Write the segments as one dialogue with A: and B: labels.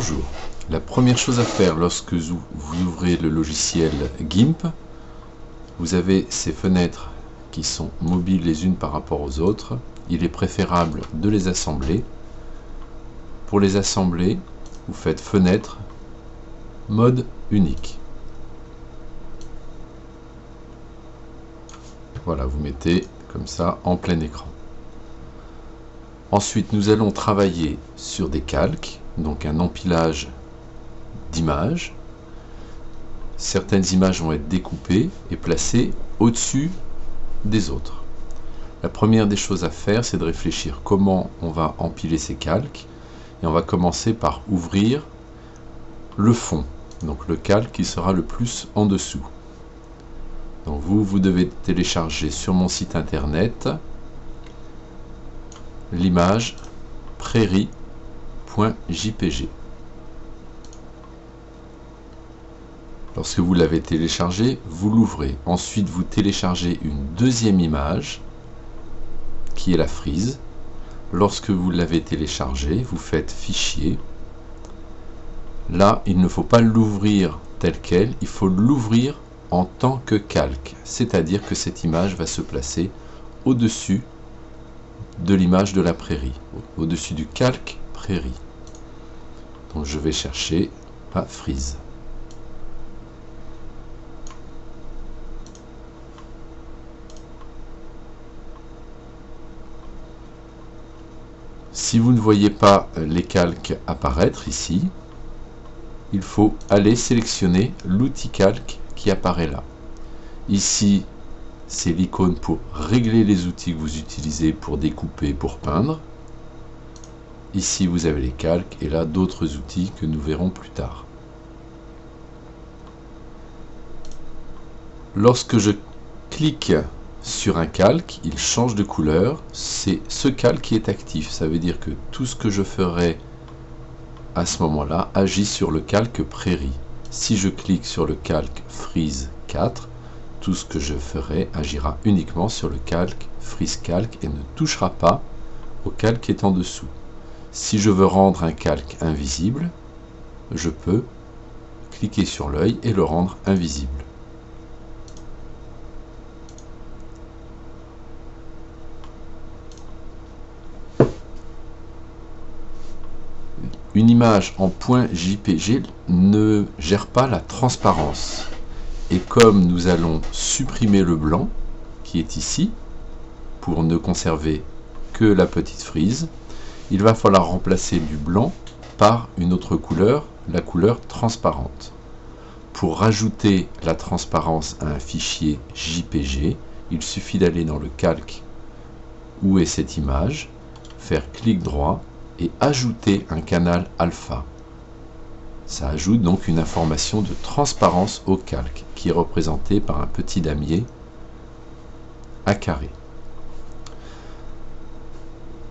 A: Bonjour. La première chose à faire lorsque vous ouvrez le logiciel GIMP, vous avez ces fenêtres qui sont mobiles les unes par rapport aux autres. Il est préférable de les assembler. Pour les assembler, vous faites Fenêtre, Mode unique. Voilà, vous mettez comme ça en plein écran. Ensuite, nous allons travailler sur des calques, donc un empilage d'images. Certaines images vont être découpées et placées au-dessus des autres. La première des choses à faire, c'est de réfléchir comment on va empiler ces calques. Et on va commencer par ouvrir le fond, donc le calque qui sera le plus en dessous. Donc vous devez télécharger sur mon site internet l'image prairie.jpg. Lorsque vous l'avez téléchargé, vous l'ouvrez. Ensuite, vous téléchargez une deuxième image qui est la frise. Lorsque vous l'avez téléchargé, vous faites Fichier. Là, il ne faut pas l'ouvrir tel quel, il faut l'ouvrir en tant que calque. C'est-à-dire que cette image va se placer au-dessus de l'image de la prairie, au-dessus du calque prairie. Donc je vais chercher la frise. Si vous ne voyez pas les calques apparaître ici, il faut aller sélectionner l'outil calque qui apparaît là. Ici, c'est l'icône pour régler les outils que vous utilisez pour découper, pour peindre. Ici, vous avez les calques et là, d'autres outils que nous verrons plus tard. Lorsque je clique sur un calque, il change de couleur. C'est ce calque qui est actif. Ça veut dire que tout ce que je ferai à ce moment-là agit sur le calque prairie. Si je clique sur le calque frise 4, tout ce que je ferai agira uniquement sur le calque frise calque et ne touchera pas au calque qui est en dessous. Si je veux rendre un calque invisible, je peux cliquer sur l'œil et le rendre invisible. Une image en .jpg ne gère pas la transparence. Et comme nous allons supprimer le blanc, qui est ici, pour ne conserver que la petite frise, il va falloir remplacer du blanc par une autre couleur, la couleur transparente. Pour rajouter la transparence à un fichier JPG, il suffit d'aller dans le calque où est cette image, faire clic droit, et ajouter un canal alpha. Ça ajoute donc une information de transparence au calque qui est représenté par un petit damier à carré.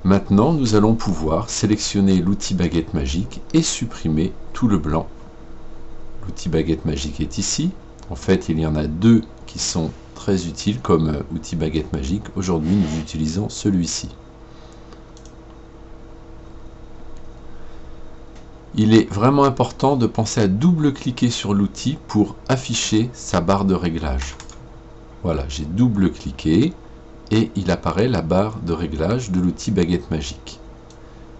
A: Maintenant, nous allons pouvoir sélectionner l'outil baguette magique et supprimer tout le blanc. L'outil baguette magique est ici. En fait, il y en a deux qui sont très utiles comme outil baguette magique. Aujourd'hui, nous utilisons celui-ci. Il est vraiment important de penser à double-cliquer sur l'outil pour afficher sa barre de réglage. Voilà, j'ai double-cliqué et il apparaît la barre de réglage de l'outil baguette magique.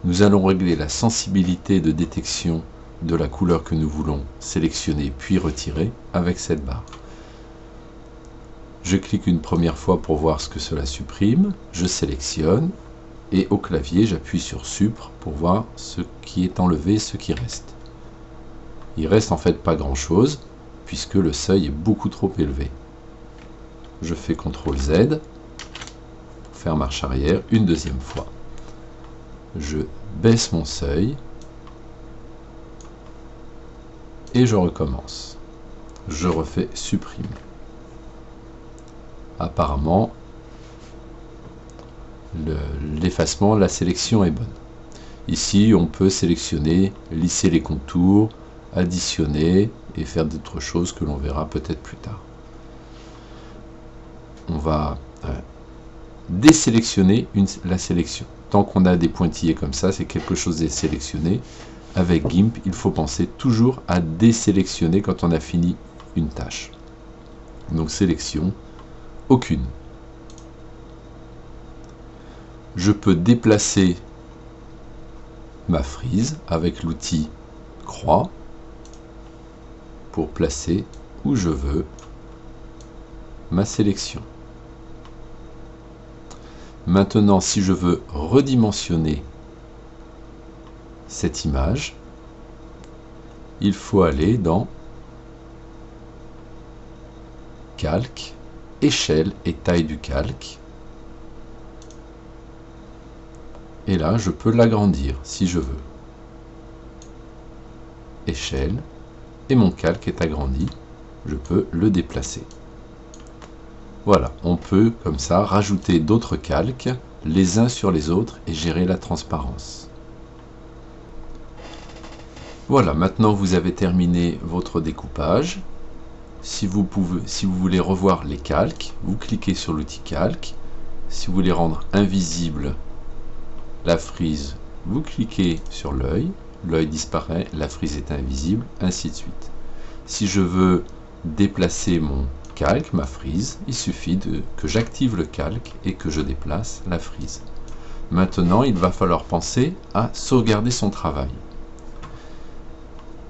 A: Nous allons régler la sensibilité de détection de la couleur que nous voulons sélectionner puis retirer avec cette barre. Je clique une première fois pour voir ce que cela supprime, je sélectionne. Et au clavier, j'appuie sur Supr pour voir ce qui est enlevé et ce qui reste. Il reste en fait pas grand chose, puisque le seuil est beaucoup trop élevé. Je fais CTRL Z, pour faire marche arrière une deuxième fois. Je baisse mon seuil, et je recommence. Je refais Supprime. Apparemment, l'effacement, la sélection est bonne. Ici, on peut sélectionner, lisser les contours, additionner et faire d'autres choses que l'on verra peut-être plus tard. On va désélectionner la sélection. Tant qu'on a des pointillés comme ça, c'est quelque chose est sélectionné. avec GIMP, il faut penser toujours à désélectionner quand on a fini une tâche. Donc sélection, aucune. Je peux déplacer ma frise avec l'outil croix pour placer où je veux ma sélection. Maintenant, si je veux redimensionner cette image, il faut aller dans Calque, échelle et taille du calque. Et là, je peux l'agrandir si je veux. Échelle, et mon calque est agrandi. Je peux le déplacer. Voilà, on peut comme ça rajouter d'autres calques les uns sur les autres et gérer la transparence. Voilà, maintenant vous avez terminé votre découpage. Si vous voulez revoir les calques, vous cliquez sur l'outil calque. Si vous voulez rendre invisible la frise, vous cliquez sur l'œil, l'œil disparaît, la frise est invisible, ainsi de suite. Si je veux déplacer mon calque, ma frise, il suffit que j'active le calque et que je déplace la frise. Maintenant, il va falloir penser à sauvegarder son travail.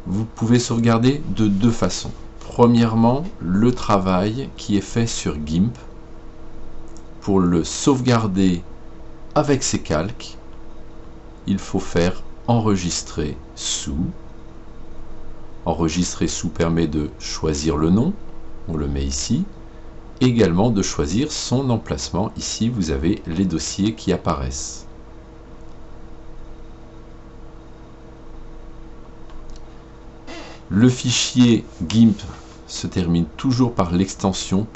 A: Vous pouvez sauvegarder de deux façons. Premièrement, le travail qui est fait sur GIMP, pour le sauvegarder avec ses calques, il faut faire enregistrer sous. Enregistrer sous permet de choisir le nom, on le met ici, également de choisir son emplacement. Ici, vous avez les dossiers qui apparaissent. Le fichier GIMP se termine toujours par l'extension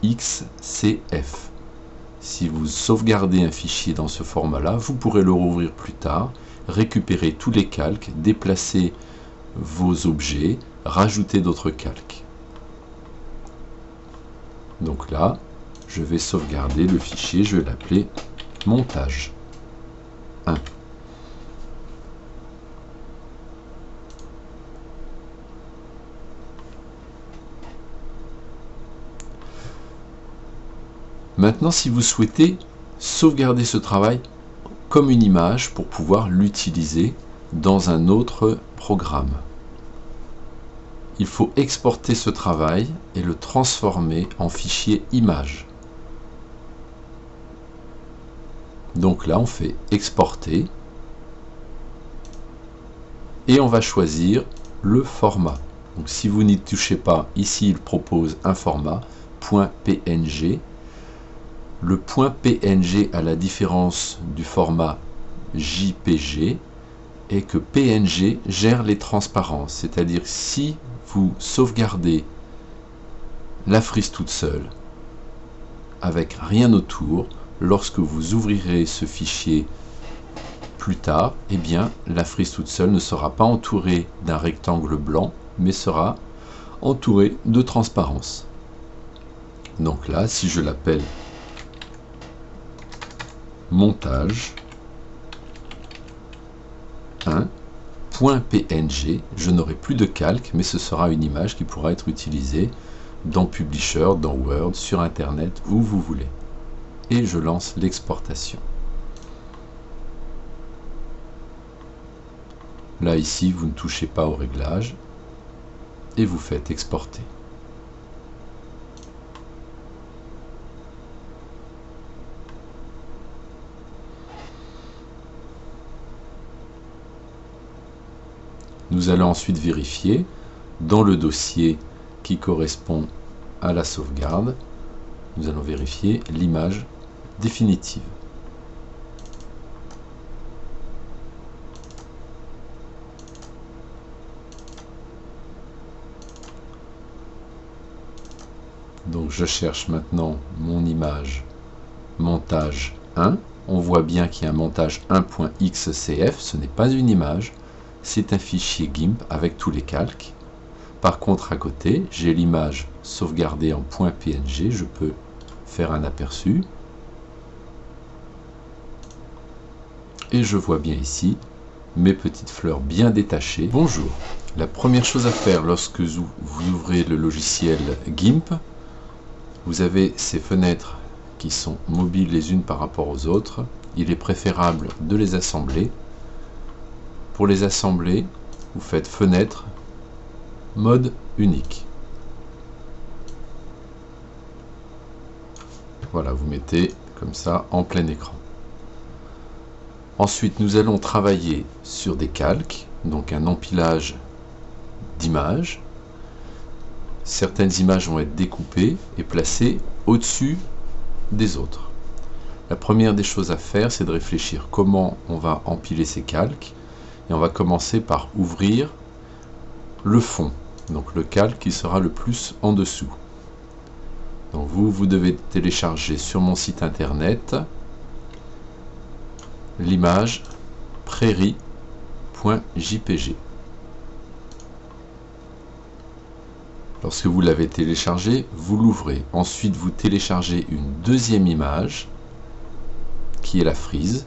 A: .xcf. Si vous sauvegardez un fichier dans ce format-là, vous pourrez le rouvrir plus tard, récupérer tous les calques, déplacer vos objets, rajouter d'autres calques. Donc là, je vais sauvegarder le fichier, je vais l'appeler montage 1. Maintenant, si vous souhaitez sauvegarder ce travail comme une image pour pouvoir l'utiliser dans un autre programme, il faut exporter ce travail et le transformer en fichier image. Donc là, on fait exporter et on va choisir le format. Donc si vous n'y touchez pas, ici il propose un format .png. Le .png, à la différence du format JPG, est que PNG gère les transparences, c'est-à-dire si vous sauvegardez la frise toute seule, avec rien autour, lorsque vous ouvrirez ce fichier plus tard, eh bien, la frise toute seule ne sera pas entourée d'un rectangle blanc, mais sera entourée de transparence. Donc là, si je l'appelle montage 1.png, je n'aurai plus de calque, mais ce sera une image qui pourra être utilisée dans Publisher, dans Word, sur Internet, où vous voulez. Et je lance l'exportation. Là, ici, vous ne touchez pas au réglage et vous faites exporter. Nous allons ensuite vérifier dans le dossier qui correspond à la sauvegarde. Nous allons vérifier l'image définitive. Donc je cherche maintenant mon image montage 1. On voit bien qu'il y a un montage 1.xcf, ce n'est pas une image. C'est un fichier GIMP avec tous les calques. Par contre, à côté, j'ai l'image sauvegardée en .png. Je peux faire un aperçu. Et je vois bien ici mes petites fleurs bien détachées. Bonjour. La première chose à faire lorsque vous ouvrez le logiciel GIMP, vous avez ces fenêtres qui sont mobiles les unes par rapport aux autres. Il est préférable de les assembler. Pour les assembler, vous faites fenêtre, mode unique. Voilà, vous mettez comme ça en plein écran. Ensuite, nous allons travailler sur des calques, donc un empilage d'images. Certaines images vont être découpées et placées au-dessus des autres. La première des choses à faire, c'est de réfléchir comment on va empiler ces calques. Et on va commencer par ouvrir le fond, donc le calque qui sera le plus en dessous. Donc vous devez télécharger sur mon site internet l'image prairie.jpg. Lorsque vous l'avez téléchargé, vous l'ouvrez. Ensuite, vous téléchargez une deuxième image qui est la frise.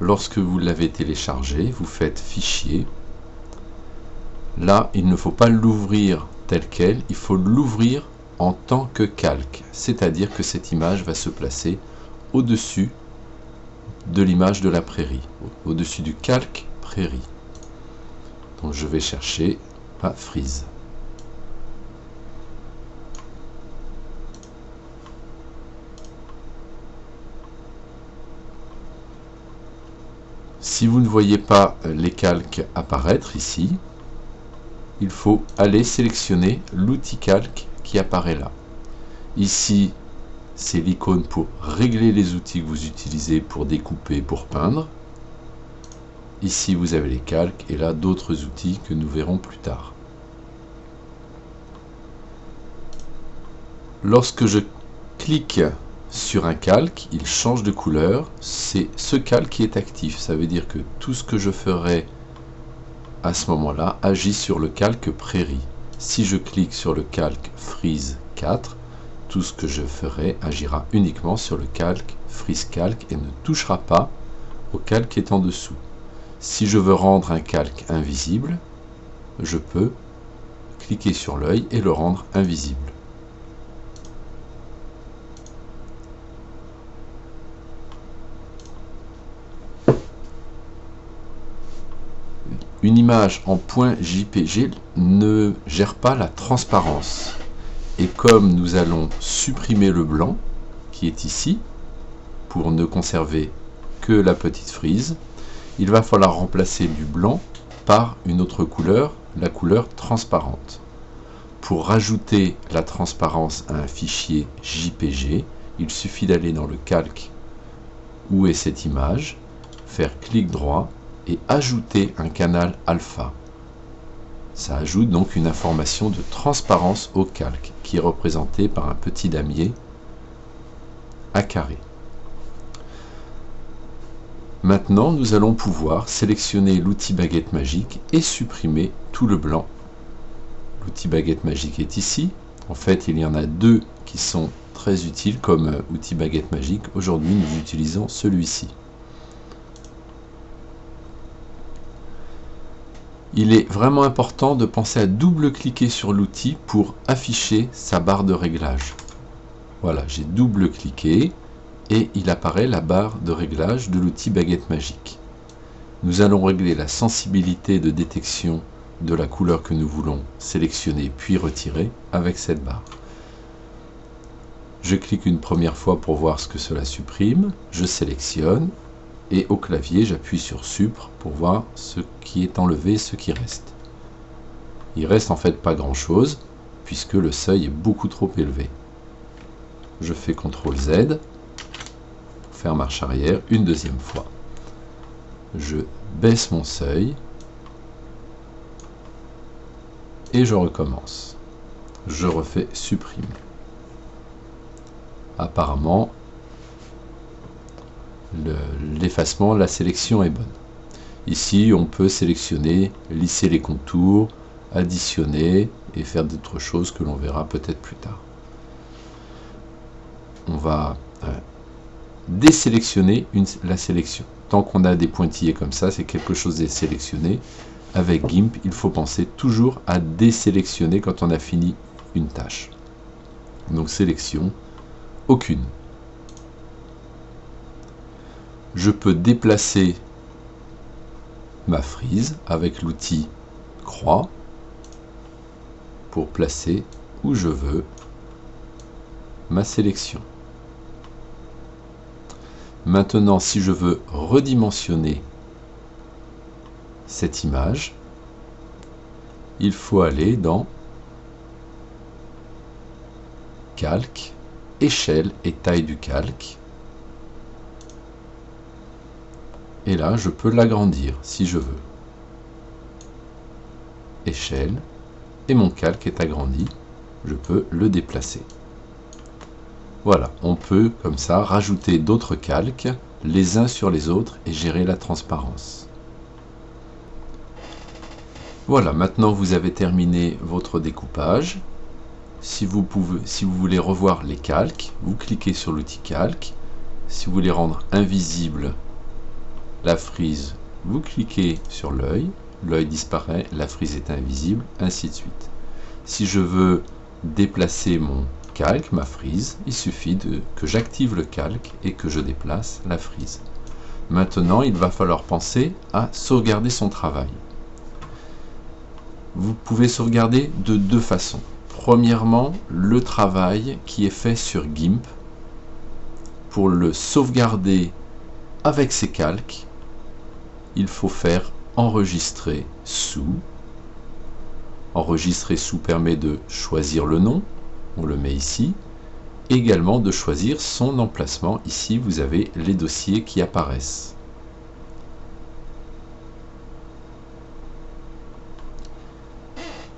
A: Lorsque vous l'avez téléchargé, vous faites fichier. Là, il ne faut pas l'ouvrir tel quel, il faut l'ouvrir en tant que calque. C'est-à-dire que cette image va se placer au-dessus de l'image de la prairie, au-dessus du calque prairie. Donc je vais chercher la frise. Si vous ne voyez pas les calques apparaître ici, il faut aller sélectionner l'outil calque qui apparaît là. Ici, c'est l'icône pour régler les outils que vous utilisez pour découper, pour peindre. Ici, vous avez les calques et là, d'autres outils que nous verrons plus tard. Lorsque je clique sur un calque, il change de couleur. C'est ce calque qui est actif. Ça veut dire que tout ce que je ferai à ce moment-là agit sur le calque prairie. Si je clique sur le calque frise 4, tout ce que je ferai agira uniquement sur le calque frise calque et ne touchera pas au calque qui est en dessous. Si je veux rendre un calque invisible, je peux cliquer sur l'œil et le rendre invisible. Une image en .jpg ne gère pas la transparence. Et comme nous allons supprimer le blanc, qui est ici, pour ne conserver que la petite frise, il va falloir remplacer du blanc par une autre couleur, la couleur transparente. Pour rajouter la transparence à un fichier JPG, il suffit d'aller dans le calque où est cette image, faire clic droit, et ajouter un canal alpha. Ça ajoute donc une information de transparence au calque qui est représenté par un petit damier à carré. Maintenant, nous allons pouvoir sélectionner l'outil baguette magique et supprimer tout le blanc. L'outil baguette magique est ici. En fait, il y en a deux qui sont très utiles comme outil baguette magique. Aujourd'hui, nous utilisons celui-ci. Il est vraiment important de penser à double-cliquer sur l'outil pour afficher sa barre de réglage. Voilà, j'ai double-cliqué et il apparaît la barre de réglage de l'outil baguette magique. Nous allons régler la sensibilité de détection de la couleur que nous voulons sélectionner puis retirer avec cette barre. Je clique une première fois pour voir ce que cela supprime, je sélectionne. Et au clavier, j'appuie sur Supr pour voir ce qui est enlevé et ce qui reste. Il reste en fait pas grand chose, puisque le seuil est beaucoup trop élevé. Je fais CTRL Z, pour faire marche arrière une deuxième fois. Je baisse mon seuil, et je recommence. Je refais supprimer. Apparemment, l'effacement, la sélection est bonne. Ici, on peut sélectionner, lisser les contours, additionner et faire d'autres choses que l'on verra peut-être plus tard. On va désélectionner la sélection. Tant qu'on a des pointillés comme ça, c'est quelque chose est sélectionné. Avec GIMP, il faut penser toujours à désélectionner quand on a fini une tâche. Donc sélection, aucune. Je peux déplacer ma frise avec l'outil croix pour placer où je veux ma sélection. Maintenant, si je veux redimensionner cette image, il faut aller dans Calque, échelle et taille du calque. Et là, je peux l'agrandir si je veux. Échelle, et mon calque est agrandi. Je peux le déplacer. Voilà, on peut comme ça rajouter d'autres calques les uns sur les autres et gérer la transparence. Voilà, maintenant vous avez terminé votre découpage. Si vous voulez revoir les calques, vous cliquez sur l'outil calque. Si vous voulez rendre invisible la frise, vous cliquez sur l'œil. L'œil disparaît, la frise est invisible, ainsi de suite. Si je veux déplacer mon calque, ma frise, il suffit que j'active le calque et que je déplace la frise. Maintenant, il va falloir penser à sauvegarder son travail. Vous pouvez sauvegarder de deux façons. Premièrement, le travail qui est fait sur GIMP, pour le sauvegarder avec ses calques, il faut faire enregistrer sous. Enregistrer sous permet de choisir le nom, on le met ici, également de choisir son emplacement. Ici, vous avez les dossiers qui apparaissent.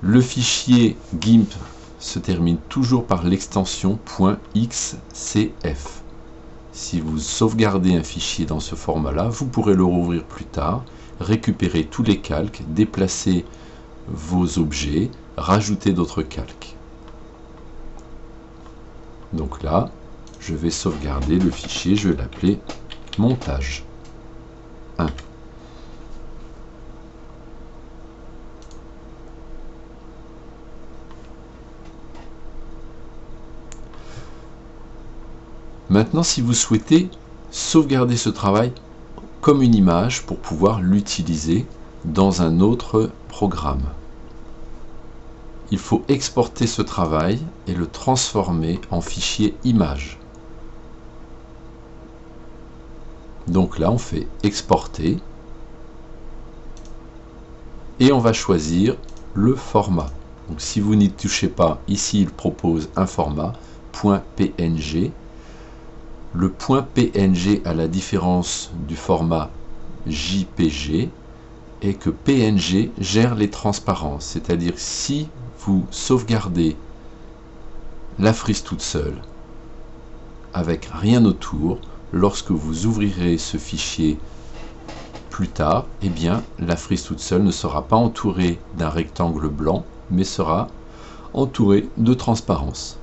A: Le fichier GIMP se termine toujours par l'extension .xcf. Si vous sauvegardez un fichier dans ce format-là, vous pourrez le rouvrir plus tard, récupérer tous les calques, déplacer vos objets, rajouter d'autres calques. Donc là, je vais sauvegarder le fichier, je vais l'appeler montage 1. Maintenant, si vous souhaitez sauvegarder ce travail comme une image pour pouvoir l'utiliser dans un autre programme, il faut exporter ce travail et le transformer en fichier image. Donc là, on fait exporter et on va choisir le format. Donc si vous n'y touchez pas, ici il propose un format .png. Le .png a la différence du format JPG est que PNG gère les transparences, c'est-à-dire si vous sauvegardez la frise toute seule avec rien autour, lorsque vous ouvrirez ce fichier plus tard, eh bien la frise toute seule ne sera pas entourée d'un rectangle blanc, mais sera entourée de transparence.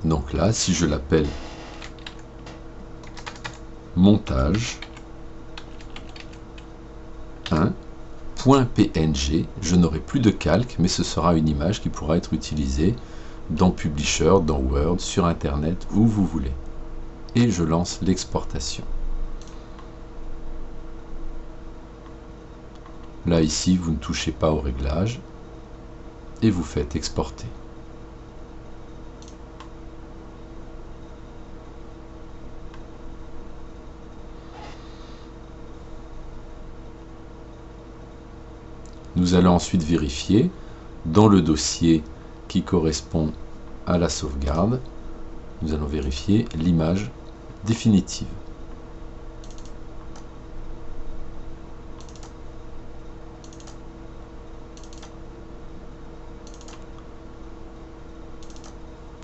A: Donc là, si je l'appelle montage 1.png, je n'aurai plus de calque, mais ce sera une image qui pourra être utilisée dans Publisher, dans Word, sur Internet, où vous voulez. Et je lance l'exportation. Là, ici, vous ne touchez pas au réglage et vous faites exporter. Nous allons ensuite vérifier dans le dossier qui correspond à la sauvegarde. Nous allons vérifier l'image définitive.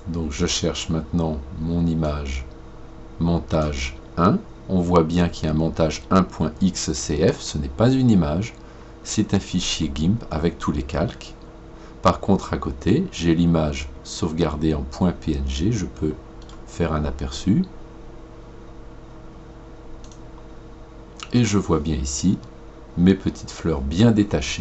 A: Donc je cherche maintenant mon image montage 1. On voit bien qu'il y a un montage 1.xcf, ce n'est pas une image. C'est un fichier GIMP avec tous les calques. Par contre, à côté, j'ai l'image sauvegardée en .png. Je peux faire un aperçu. Et je vois bien ici mes petites fleurs bien détachées